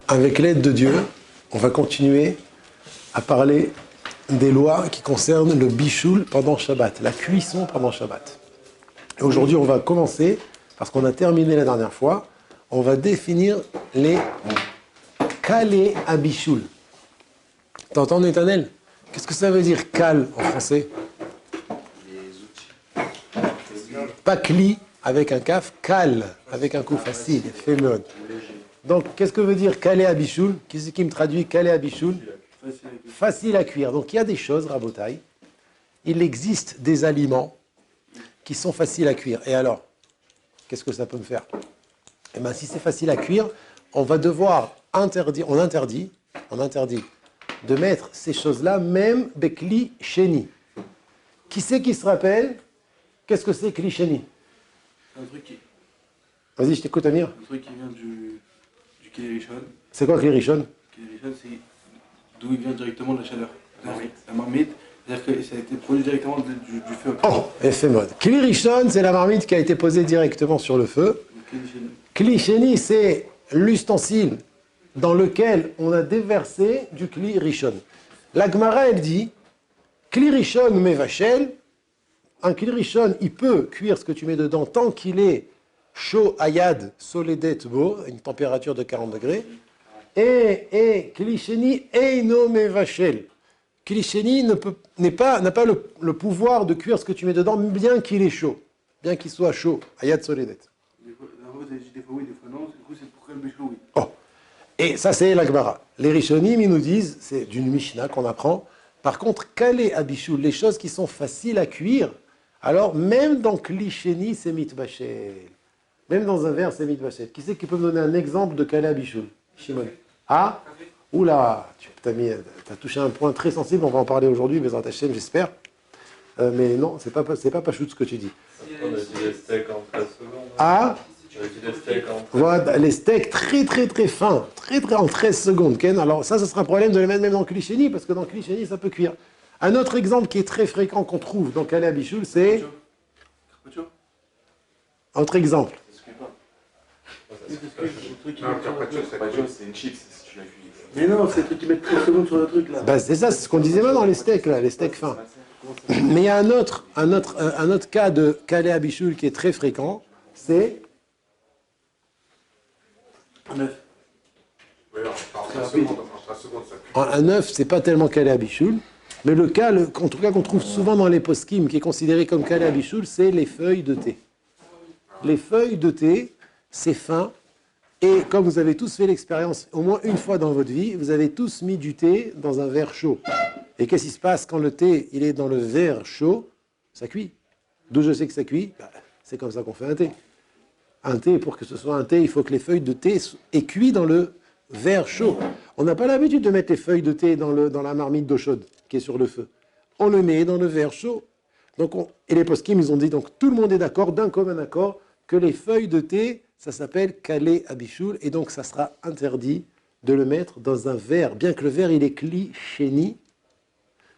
Avec l'aide de Dieu, on va continuer à parler des lois qui concernent le bichoul pendant Shabbat, la cuisson pendant Shabbat. Et aujourd'hui, on va commencer, parce qu'on a terminé la dernière fois, on va définir les kalé à bichoul. T'entends, Netanel? Qu'est-ce que ça veut dire kal en français? Pas kli avec un kaf, kal avec un coup facile, fémode. Donc, qu'est-ce que veut dire kalé à bichoul? Qui c'est qui me traduit kalé à bichoul? Facile à cuire. Donc, il y a des choses, Rabotai. Il existe des aliments qui sont faciles à cuire. Et alors, qu'est-ce que ça peut me faire? Eh bien, si c'est facile à cuire, on va devoir interdire, on interdit de mettre ces choses-là, même bekli sheni. Qui c'est qui se rappelle? Qu'est-ce que c'est kli sheni? C'est un truc qui... Vas-y, je t'écoute, Amir. Un truc qui vient du Kili Rishon. C'est quoi kli rishon? Kili Rishon, c'est d'où il vient directement la chaleur. La marmite. C'est-à-dire que ça a été produit directement du feu. Oh, effet mode. Kli rishon, c'est la marmite qui a été posée directement sur le feu. Kli sheni, c'est l'ustensile dans lequel on a déversé du kli rishon. La Gemara, elle dit, kli rishon mevachel, un kli rishon, il peut cuire ce que tu mets dedans tant qu'il est chaud, ayad, soledet bo, une température de 40 degrés, et kli sheni eino mevachel. Kli sheni n'a pas le pouvoir de cuire ce que tu mets dedans, bien qu'il est chaud, bien qu'il soit chaud, ayad, soledet. Des fois oui, des fois non. Du coup, c'est pour quel bichou, oui. Oh. Et ça, c'est la Gemara. Les Rishonim, ils nous disent, c'est d'une Mishnah qu'on apprend. Par contre, kalé abichoul, les choses qui sont faciles à cuire, alors même dans kli sheni, c'est mitbachel. Même dans un verre, c'est mitbachel. Qui c'est qui peut me donner un exemple de kalé abichoul? Shimon. Ah? Oula, tu as touché un point très sensible, on va en parler aujourd'hui, Bezrat Hashem, j'espère. Mais non, c'est pas pachout ce que tu dis. On a dit les steaks en 13 secondes. Ah? On a dit les steaks en 13 secondes. Voilà, les steaks très fins, en 13 secondes. Ken. Alors ça sera un problème de les mettre même dans le kli sheni, parce que dans le kli sheni, ça peut cuire. Un autre exemple qui est très fréquent qu'on trouve dans kalé abichoul, c'est... Autre exemple. C'est une chips si tu l'as cuit. Mais non, c'est le truc qui met 30 secondes sur le truc là. Ben, c'est ça, c'est ce qu'on disait maintenant, les steaks, là, les steaks fins. Mais il y a un autre cas de kalé abichoul qui est très fréquent, c'est... Un œuf. Oui, en 13 secondes, ça cuit. Un œuf, c'est pas tellement kalé abichoul, mais en tout cas qu'on trouve souvent dans les poskim, qui est considéré comme kalé abichoul, c'est les feuilles de thé. Les feuilles de thé, c'est fin, et comme vous avez tous fait l'expérience au moins une fois dans votre vie, vous avez tous mis du thé dans un verre chaud. Et qu'est-ce qui se passe quand le thé il est dans le verre chaud? Ça cuit. D'où je sais que ça cuit? C'est comme ça qu'on fait un thé. Un thé, pour que ce soit un thé, il faut que les feuilles de thé aient cuit dans le verre chaud. On n'a pas l'habitude de mettre les feuilles de thé dans la marmite d'eau chaude qui est sur le feu. On le met dans le verre chaud. Donc et les poskim, ils ont dit, donc tout le monde est d'accord, d'un commun accord, que les feuilles de thé, ça s'appelle kalé abichoul, et donc ça sera interdit de le mettre dans un verre. Bien que le verre, il est kli sheni,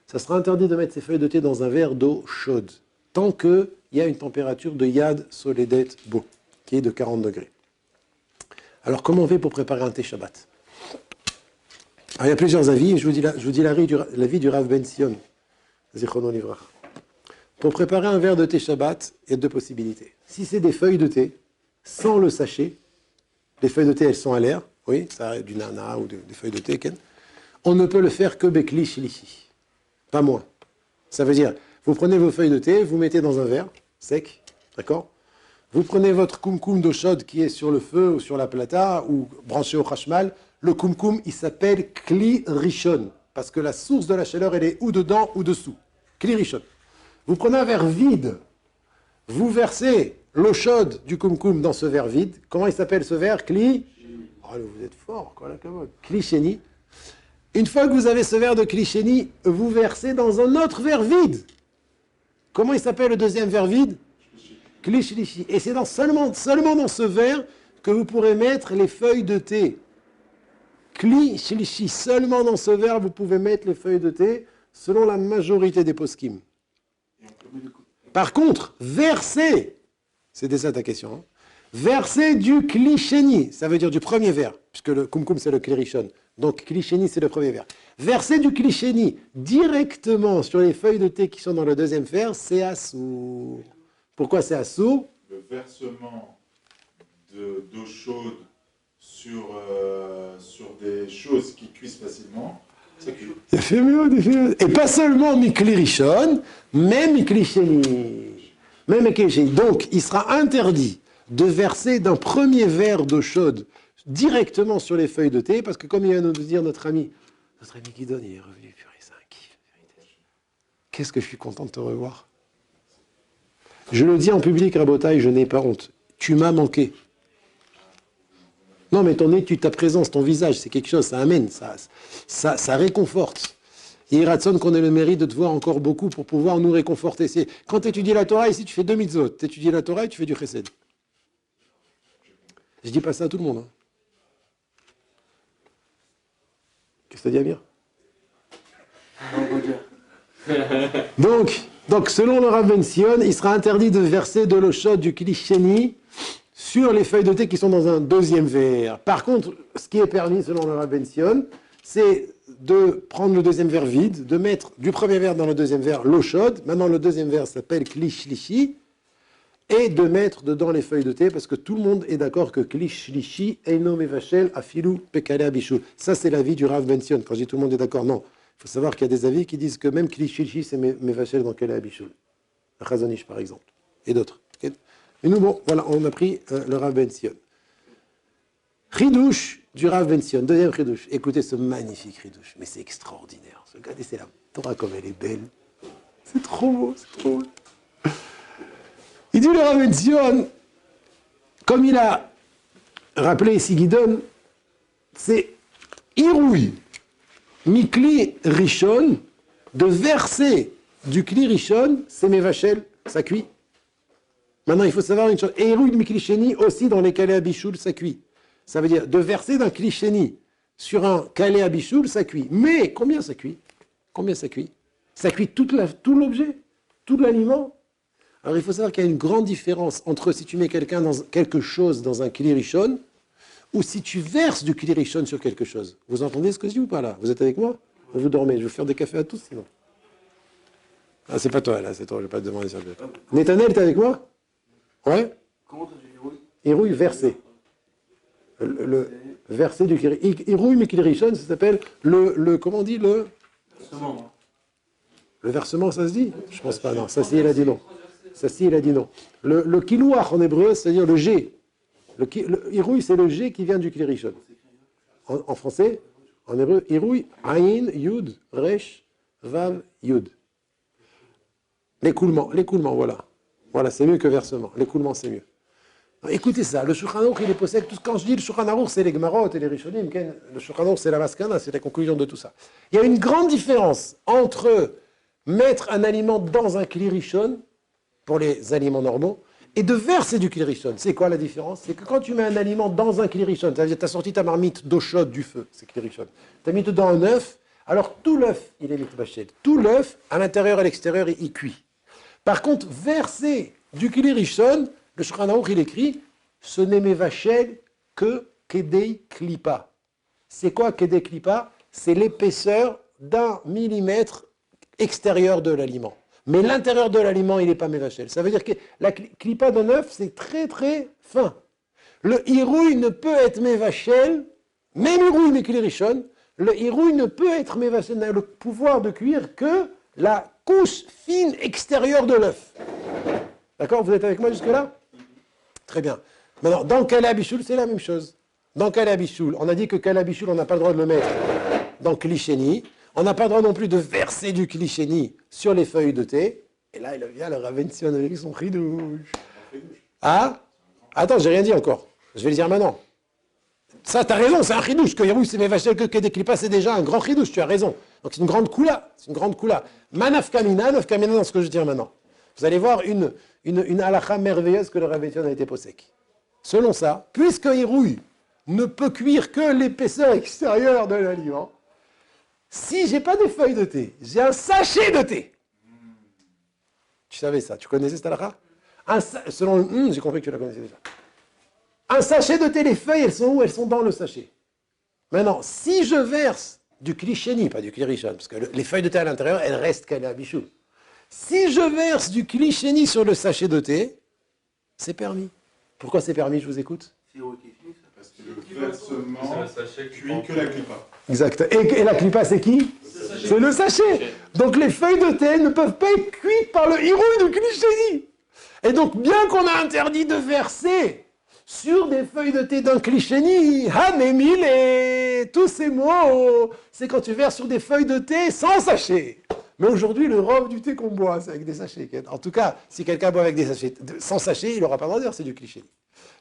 ça sera interdit de mettre ces feuilles de thé dans un verre d'eau chaude, tant qu'il y a une température de yad soledet bo, qui est de 40 degrés. Alors, comment on fait pour préparer un thé Shabbat? Alors, il y a plusieurs avis, je vous dis l'avis du Rav Ben Sion, Zichrono Livrach. Pour préparer un verre de thé Shabbat, il y a deux possibilités. Si c'est des feuilles de thé, sans le sachet, les feuilles de thé, elles sont à l'air, oui, ça a du nana ou des feuilles de thé, on ne peut le faire que bekli shlishi, pas moins. Ça veut dire, vous prenez vos feuilles de thé, vous mettez dans un verre sec, d'accord? Vous prenez votre kumkum d'eau chaude qui est sur le feu ou sur la plata ou branché au chashmal. Le kumkum, il s'appelle kli rishon, parce que la source de la chaleur, elle est ou dedans ou dessous. Kli rishon. Vous prenez un verre vide, vous versez l'eau chaude du kumkum dans ce verre vide. Comment il s'appelle ce verre? Kli. Oh, vous êtes fort, quoi, la commode. Kli sheni. Une fois que vous avez ce verre de kli sheni, vous versez dans un autre verre vide. Comment il s'appelle le deuxième verre vide? Kli shlishi. Et c'est seulement dans ce verre que vous pourrez mettre les feuilles de thé. Kli shlishi. Seulement dans ce verre, vous pouvez mettre les feuilles de thé, selon la majorité des poskim. Par contre, verser, c'était ça ta question, hein, Verser du klisheni, ça veut dire du premier verre, puisque le kumkum c'est le klirishon. Donc klisheni c'est le premier verre. Verser du klisheni directement sur les feuilles de thé qui sont dans le deuxième verre, c'est assourd. Pourquoi c'est assourd? Le versement d'eau chaude sur des choses qui cuisent facilement, ça cuit. Et pas seulement Mikli Rishon, mais Mikli Sheni. Même Mikli Sheni. Donc, il sera interdit de verser d'un premier verre d'eau chaude directement sur les feuilles de thé, parce que comme il vient de nous dire notre ami Guidon, il est revenu, purée, c'est un kiff. Qu'est-ce que je suis content de te revoir. Je le dis en public, Rabotaï, je n'ai pas honte. Tu m'as manqué. Non, mais ton étude, ta présence, ton visage, c'est quelque chose, ça amène, ça réconforte. Il y a Ratson qu'on ait le mérite de te voir encore beaucoup pour pouvoir nous réconforter. Quand tu étudies la Torah, ici, tu fais 2 mitzvot. Tu étudies la Torah et tu fais du chesed. Je dis pas ça à tout le monde. Hein. Qu'est-ce que ça dit, Amir? Donc, selon le Rav Ben Sion, il sera interdit de verser de l'eau chaude du klisheni sur les feuilles de thé qui sont dans un deuxième verre. Par contre, ce qui est permis selon le Rav Ben Sion, c'est de prendre le deuxième verre vide, de mettre du premier verre dans le deuxième verre l'eau chaude. Maintenant, le deuxième verre s'appelle klishlishi, et de mettre dedans les feuilles de thé, parce que tout le monde est d'accord que klishlishi eino mevashel afilu pekale abishu. Ça, c'est l'avis du Rav Ben Sion. Quand je dis tout le monde est d'accord, non. Il faut savoir qu'il y a des avis qui disent que même klishlishi, c'est mevashel dans kale abishu. Chazonish, par exemple, et d'autres. Okay. Mais nous, bon, voilà, on a pris le Rav Ben Sion. Chidouche du Rav Ben Sion, deuxième chidouche. Écoutez ce magnifique chidouche, mais c'est extraordinaire. Regardez, c'est la Torah comme elle est belle. C'est trop beau, c'est trop beau. Il dit le Rav Ben Sion, comme il a rappelé ici Guidon, c'est Irouï, Mikli Rishon, de verser du Kli Rishon, c'est Mevachel, ça cuit. Maintenant, il faut savoir une chose. Et Irouï Mikli Sheni aussi dans les Kalé Abishul, ça cuit. Ça veut dire de verser d'un Kli Sheni sur un Kalé Abishul, ça cuit. Mais combien ça cuit? Combien ça cuit? Ça cuit tout l'objet, tout l'aliment. Alors il faut savoir qu'il y a une grande différence entre si tu mets quelque chose dans un Kli Rishon ou si tu verses du Kli Rishon sur quelque chose. Vous entendez ce que je dis ou pas là? Vous êtes avec moi? Vous dormez. Je vais faire des cafés à tous sinon. Ah, c'est pas toi là, c'est toi, je vais pas te demander ça. Netanel, t'es avec moi? Ouais? Comment tu dis oui? Irouille versé. Le versé du Kli Rishon. Irouille mais Kli Rishon, ça s'appelle comment on dit le versement, ça se dit? Je pense pas, non. Ça si, il a dit non. Ça si, il a dit non. Le kilouach en hébreu, c'est-à-dire le G. Le irouille, c'est le G qui vient du Kli Rishon. En français, en hébreu, irouille, ayin, yud, resh, vav, yud. L'écoulement, voilà. Voilà, c'est mieux que versement. L'écoulement, c'est mieux. Alors, écoutez ça, le Shulchan Aruch, il est possède tout. Quand je dis le Shulchan Aruch, c'est les Gemarot et les Rishonim. Le Shulchan Aruch, c'est la Maskana, c'est la conclusion de tout ça. Il y a une grande différence entre mettre un aliment dans un Kli Rishon, pour les aliments normaux, et de verser du Kli Rishon. C'est quoi la différence? C'est que quand tu mets un aliment dans un Kli Rishon, ça veut dire tu as sorti ta marmite d'eau chaude du feu, c'est Kli Rishon. Tu as mis dedans un œuf, alors tout l'œuf, il est mitbachel. Tout l'œuf, à l'intérieur et à l'extérieur, il cuit. Par contre, verser du Kli Rishon, le Shulchan Aruch, il écrit, ce n'est mevachel que kedei klipa. C'est quoi kedei klipa? C'est l'épaisseur d'1 millimètre extérieur de l'aliment. Mais l'intérieur de l'aliment, il n'est pas mévachel. Ça veut dire que la klipa d'un œuf, c'est très très fin. Le irouille ne peut être mévachel, même irouille mais Kli Rishon, le irouille ne peut être mévachel, n'a le pouvoir de cuire que la couche fine extérieure de l'œuf. D'accord? Vous êtes avec moi jusque-là? Très bien. Maintenant, dans Kalé Abishul, c'est la même chose. Dans Kalé Abishul, on a dit que Kalé Abishul, on n'a pas le droit de le mettre dans Kli Sheni. On n'a pas le droit non plus de verser du Kli Sheni sur les feuilles de thé. Et là, il vient le Rav Ben Sion avec son chidouche. Ah? Attends, j'ai rien dit encore. Je vais le dire maintenant. Ça, t'as raison, c'est un chidouche. Que Yerouy, c'est Mevachel, que des Klipa, c'est déjà un grand chidouche. Tu as raison. Donc c'est une grande koula. C'est une grande koula. Manafkamina dans ce que je vais dire maintenant. Vous allez voir une halakha merveilleuse que le Rav Ben Sion a été possèque. Selon ça, puisque Yerouy ne peut cuire que l'épaisseur extérieure de l'aliment, si j'ai pas des feuilles de thé, j'ai un sachet de thé. Tu savais ça? Tu connaissais cette halakha? Selon j'ai compris que tu la connaissais déjà. Un sachet de thé, les feuilles, elles sont où? Elles sont dans le sachet. Maintenant, si je verse du kli-sheni, pas du kli-rishon, parce que les feuilles de thé à l'intérieur, elles restent calées à bichoul. Si je verse du kli-sheni sur le sachet de thé, c'est permis. Pourquoi c'est permis? Je vous écoute. Parce que le versement cuit que la clipa. Exact. Et la clipa, c'est qui? C'est le sachet. Donc les feuilles de thé ne peuvent pas être cuites par le hirouille du kli-sheni. Et donc, bien qu'on a interdit de verser sur des feuilles de thé d'un kli-sheni, hanemil et tous ces mots, c'est quand tu verses sur des feuilles de thé sans sachet. Mais aujourd'hui, le rhum du thé qu'on boit, c'est avec des sachets. En tout cas, si quelqu'un boit avec des sachets sans sachet, il n'aura pas le droit de dire c'est du kli-sheni.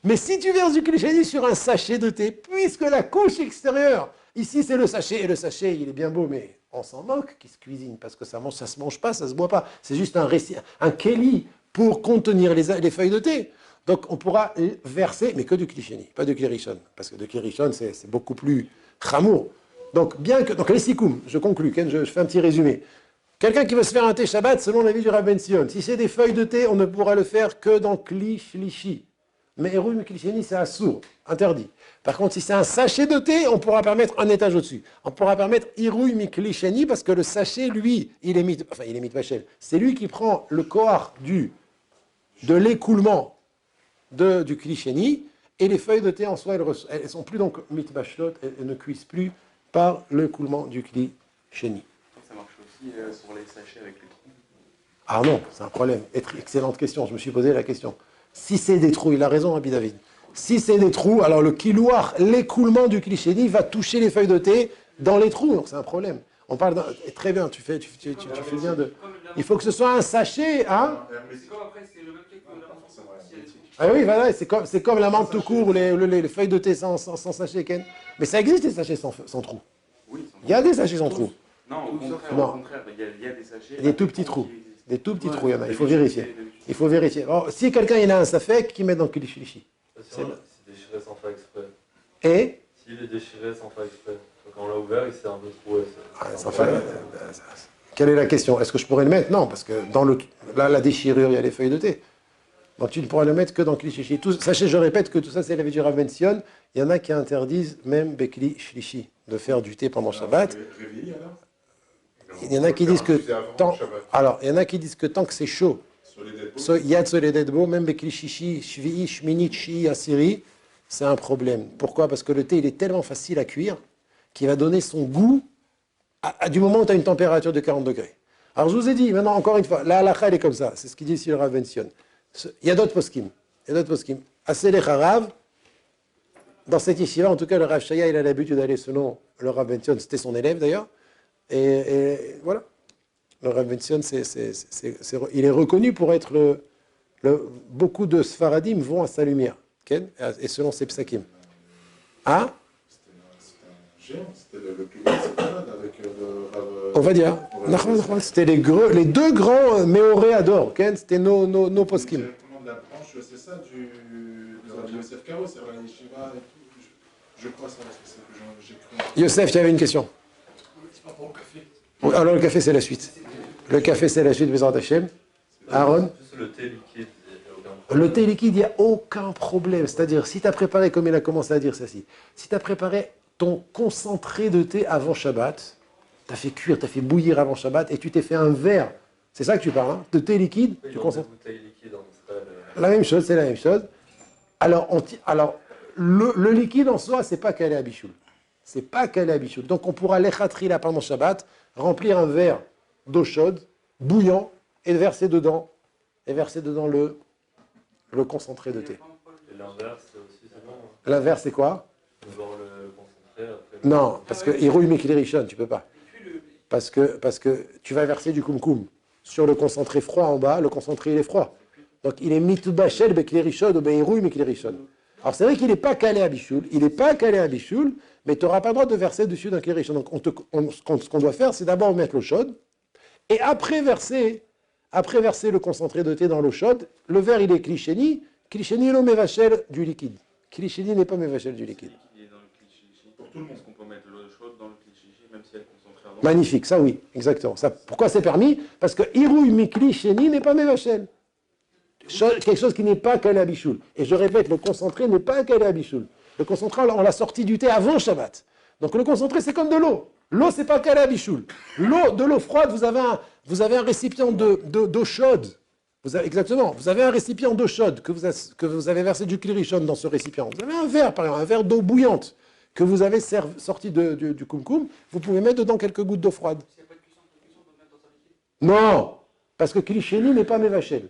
Mais si tu verses du kli-sheni sur un sachet de thé, puisque la couche extérieure, ici c'est le sachet, et le sachet il est bien beau, mais on s'en moque qui se cuisine, parce que ça se mange pas, ça se boit pas. C'est juste un keli pour contenir les feuilles de thé. Donc on pourra verser, mais que du kli-sheni, pas du kli-rishon, parce que du kli-rishon c'est beaucoup plus chamour. Donc les sikoum, je conclus, je fais un petit résumé. Quelqu'un qui veut se faire un thé Shabbat, selon l'avis du Rav Ben Sion, si c'est des feuilles de thé, on ne pourra le faire que dans kli shlishi. Mais Hérouim Kli-Sheni, c'est assour, interdit. Par contre, si c'est un sachet de thé, on pourra permettre un étage au-dessus. On pourra permettre Hérouim Kli-Sheni parce que le sachet, lui, il est mitbachel. C'est lui qui prend le koar de l'écoulement du Kli-Sheni et les feuilles de thé en soi, elles ne sont plus donc mitbachelot, elles ne cuisent plus par l'écoulement du Kli-Sheni. Ça marche aussi sur les sachets avec les trous. Ah non, c'est un problème. Excellente question, je me suis posé la question. Si c'est des trous, il a raison, Rabbi David. Si c'est des trous, alors le kilouar, l'écoulement du kli-sheni va toucher les feuilles de thé dans les trous, donc c'est un problème. On parle d'un... Très bien, tu fais bien de... Il faut que ce soit un sachet, hein? C'est comme après, c'est le même truc que la Ah oui, voilà, c'est comme la menthe tout court ou les feuilles de thé sans sachet, Ken. Mais ça existe des sachets sans trous. Oui, Il y a des sachets sans trous. non, au contraire, il y a des sachets. Des tout petits trous. Des tout petits trous, il y en a. Il faut vérifier. Il faut vérifier. Alors, si quelqu'un il a un safek, qu'il met dans le kli-shlishi. C'est déchiré sans faire exprès. Et S'il est déchiré sans faire exprès. Quand on l'a ouvert, il s'est un peu troué. Quelle est la question? Est-ce que je pourrais le mettre? Non, parce que dans la déchirure, il y a les feuilles de thé. Donc tu ne pourras le mettre que dans le kli-shlishi. Sachez, je répète que tout ça, c'est l'avis du Rav Ben Sion. Il y en a qui interdisent même bekli shlishi de faire du thé pendant Shabbat. Il y en a qui disent que tant que c'est chaud, Yad Solededbo, même Bekli Shishi, Shvi'i, Shmini, Shi, Asiri, c'est un problème. Pourquoi? Parce que le thé, il est tellement facile à cuire qu'il va donner son goût du moment où tu as une température de 40 degrés. Alors je vous ai dit, maintenant, encore une fois, la halakha, elle est comme ça. C'est ce qu'il dit ici le Rav Ben Sion. Il y a d'autres poskim. Aselech Harav, dans cette yeshiva, en tout cas, le Rav Shaya, il a l'habitude d'aller selon le Rav Ben Sion, c'était son élève d'ailleurs. Et voilà. Le Rav Ben Sion, il est reconnu pour être beaucoup de Sfaradim vont à sa lumière. Okay? Et selon ses psakim. Ah? C'était le plus grand avec le Rav. On va dire. C'était les deux grands Méoréador. Okay? C'était nos poskim. Directement de la branche, c'est ça, de Yosef Karo, c'est la yeshiva et tout. Je crois ça, c'est ça que j'ai cru. Yosef, tu avais une question? Alors le café c'est la suite. Le café c'est la suite, Bezrat Hashem. Aaron? Le thé liquide, le thé liquide, il n'y a aucun problème. C'est-à-dire, si tu as préparé, comme il a commencé à dire ça, si tu as préparé ton concentré de thé avant Shabbat, tu as fait cuire, tu as fait bouillir avant Shabbat, et tu t'es fait un verre, c'est ça que tu parles, hein, de thé liquide, oui, tu concentres. La même chose, c'est la même chose. Alors, le liquide en soi, c'est pas calé à bichoul. C'est pas calé à bichoul. Donc on pourra l'échatri là pendant Shabbat, remplir un verre d'eau chaude, bouillant, et verser dedans le concentré de thé. Et l'inverse, c'est bon. L'inverse, c'est quoi? Voir le concentré après. Non, parce que Hirouim Mikli Rishon, tu peux pas. Parce que tu vas verser du kumkum sur le concentré froid en bas, le concentré il est froid. Donc il est mitubachel bekli rishon ou behirouim mikli rishon. Alors c'est vrai qu'il n'est pas calé à bichoul, mais tu n'auras pas le droit de verser dessus d'un kli rishon. Donc ce qu'on doit faire, c'est d'abord mettre l'eau chaude, et après verser le concentré de thé dans l'eau chaude. Le verre il est kli-sheni est le mévachel du liquide. Kli-sheni n'est pas mévachel du liquide. Pour tout le monde, est-ce qu'on peut mettre l'eau chaude dans le kli-sheni, même si elle est concentrée avant? Magnifique, ça oui, exactement. Ça, pourquoi c'est permis? Parce que Hirouim Mikli Sheni n'est pas mévachel. Quelque chose qui n'est pas calé à bichoul. Et je répète, le concentré n'est pas calé à bichoul. Le concentré, on l'a sorti du thé avant Shabbat. Donc le concentré, c'est comme de l'eau. L'eau, c'est pas calé à bichoul. De l'eau froide, vous avez un récipient d'eau chaude. Exactement. Vous avez un récipient d'eau chaude que vous avez versé du klirichon dans ce récipient. Vous avez un verre, par exemple, un verre d'eau bouillante que vous avez sorti du koum-koum. Vous pouvez mettre dedans quelques gouttes d'eau froide. S'il n'y a pas de cuisson, on peut mettre dans un liquide. Non, parce que klisheni n'est pas mévachel.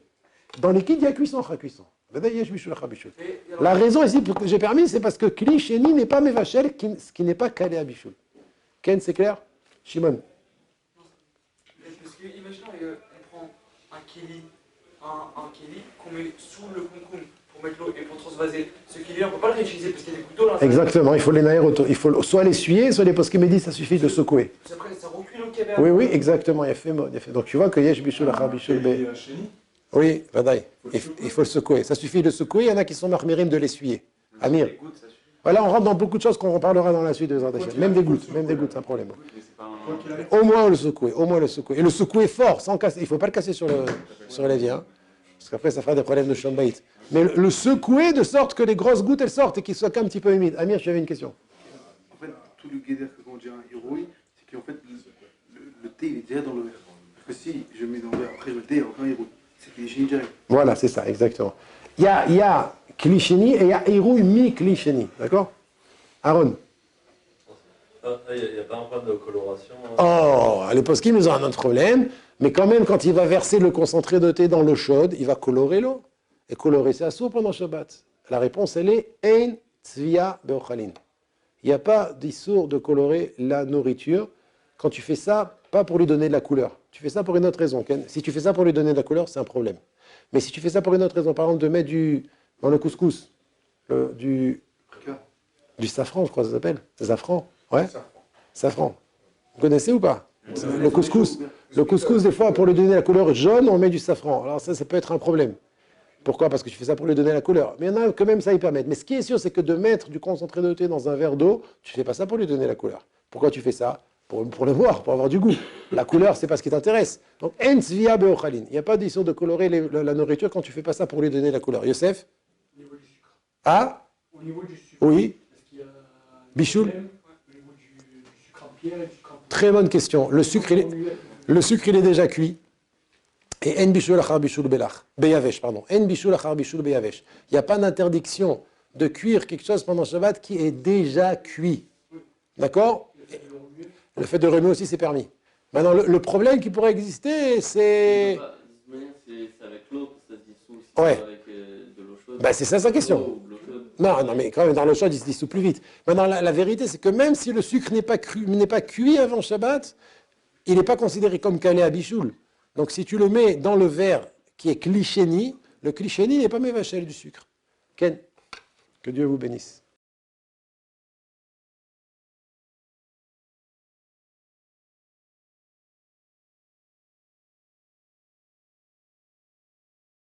Dans les liquide, il y a cuisson, cuisson. La raison ici pour que j'ai permis, c'est parce que klisheni n'est pas mévachel, ce qui n'est pas calé à bichoul. Ken, c'est clair? Shimon. Parce que, imaginons, on prend un kéli qu'on met sous le koum pour mettre l'eau et pour transvaser. Ce kéli, on ne peut pas le réutiliser parce qu'il y a des couteaux là. Exactement, il faut les naïr autour. Il faut soit l'essuyer, soit les poskémédis, ça suffit de secouer. Après, ça recuit l'eau qu'il y avait. Oui, exactement, il y a fait. Donc tu vois que yesh bichoul achar bichoul be. Oui, vadaï. Il faut le secouer. Ça suffit de le secouer. Il y en a qui sont marmirim de l'essuyer. Amir. Voilà, on rentre dans beaucoup de choses qu'on reparlera dans la suite de Zardachel. Même des gouttes, c'est un problème. Au moins le secouer, Et le secouer fort, sans casser. Il ne faut pas le casser sur l'évier, hein, parce qu'après ça fera des problèmes de chambaït. Mais le secouer de sorte que les grosses gouttes elles sortent et qu'il soit un petit peu humide. Amir, tu avais une question. En fait, tout le guédère que on dit un héroï, c'est qu'en fait, le thé il est déjà dans le verre. Parce que si je mets dans le verre, après je le thé, il y a aucun héroï. C'est klisheni direct. Voilà, c'est ça, exactement. Il y a klisheni et il y a héroï mi klisheni. D'accord? Aaron. Il n'y a pas un problème de coloration. Oh, les poskim, ils ont un autre problème. Mais quand même, quand il va verser le concentré de thé dans l'eau chaude, il va colorer l'eau. Et colorer, c'est assourd pendant Shabbat. La réponse, elle est Ein Tzvia Beochalin. Il n'y a pas d'issour de colorer la nourriture. Quand tu fais ça, pas pour lui donner de la couleur. Tu fais ça pour une autre raison. Ken. Si tu fais ça pour lui donner de la couleur, c'est un problème. Mais si tu fais ça pour une autre raison, par exemple, de mettre dans le couscous, du safran, je crois que ça s'appelle. Safran. Ouais. Safran. Vous connaissez ou pas? Le couscous. Le couscous, des fois, pour lui donner la couleur jaune, on met du safran. Alors ça peut être un problème. Pourquoi? Parce que tu fais ça pour lui donner la couleur. Mais il y en a quand même, ça y permet. Mais ce qui est sûr, c'est que de mettre du concentré de thé dans un verre d'eau, tu ne fais pas ça pour lui donner la couleur. Pourquoi tu fais ça? Pour le voir, pour avoir du goût. La couleur, c'est pas ce qui t'intéresse. Donc, en tzvia beochalin. Il n'y a pas d'issue de colorer la nourriture quand tu ne fais pas ça pour lui donner la couleur. Youssef? Au niveau du sucre. Ah? Au niveau du sucre. Oui. Est-ce qu'il y a Bichoul? au niveau du sucre en pierre et du sucre en poudre? Très bonne question. Le sucre, il est déjà cuit. Et en bichoul achar bichoul beyavesh, pardon. En bichoul achar bichoul beyavesh. Il n'y a pas d'interdiction de cuire quelque chose pendant Shabbat qui est déjà cuit. D'accord? Le fait de remuer aussi, c'est permis. Maintenant, le problème qui pourrait exister, c'est... De toute manière, c'est avec l'eau que ça se dissout. Si Ouais. c'est avec de l'eau chaude. Ben, c'est ça sa question. Non, mais quand même, dans l'eau chaude, il se dissout plus vite. Maintenant, la vérité, c'est que même si le sucre n'est pas cuit avant Shabbat, il n'est pas considéré comme calé à bichoul. Donc, si tu le mets dans le verre qui est klisheni, le klisheni n'est pas mévachel du sucre. Ken, que Dieu vous bénisse.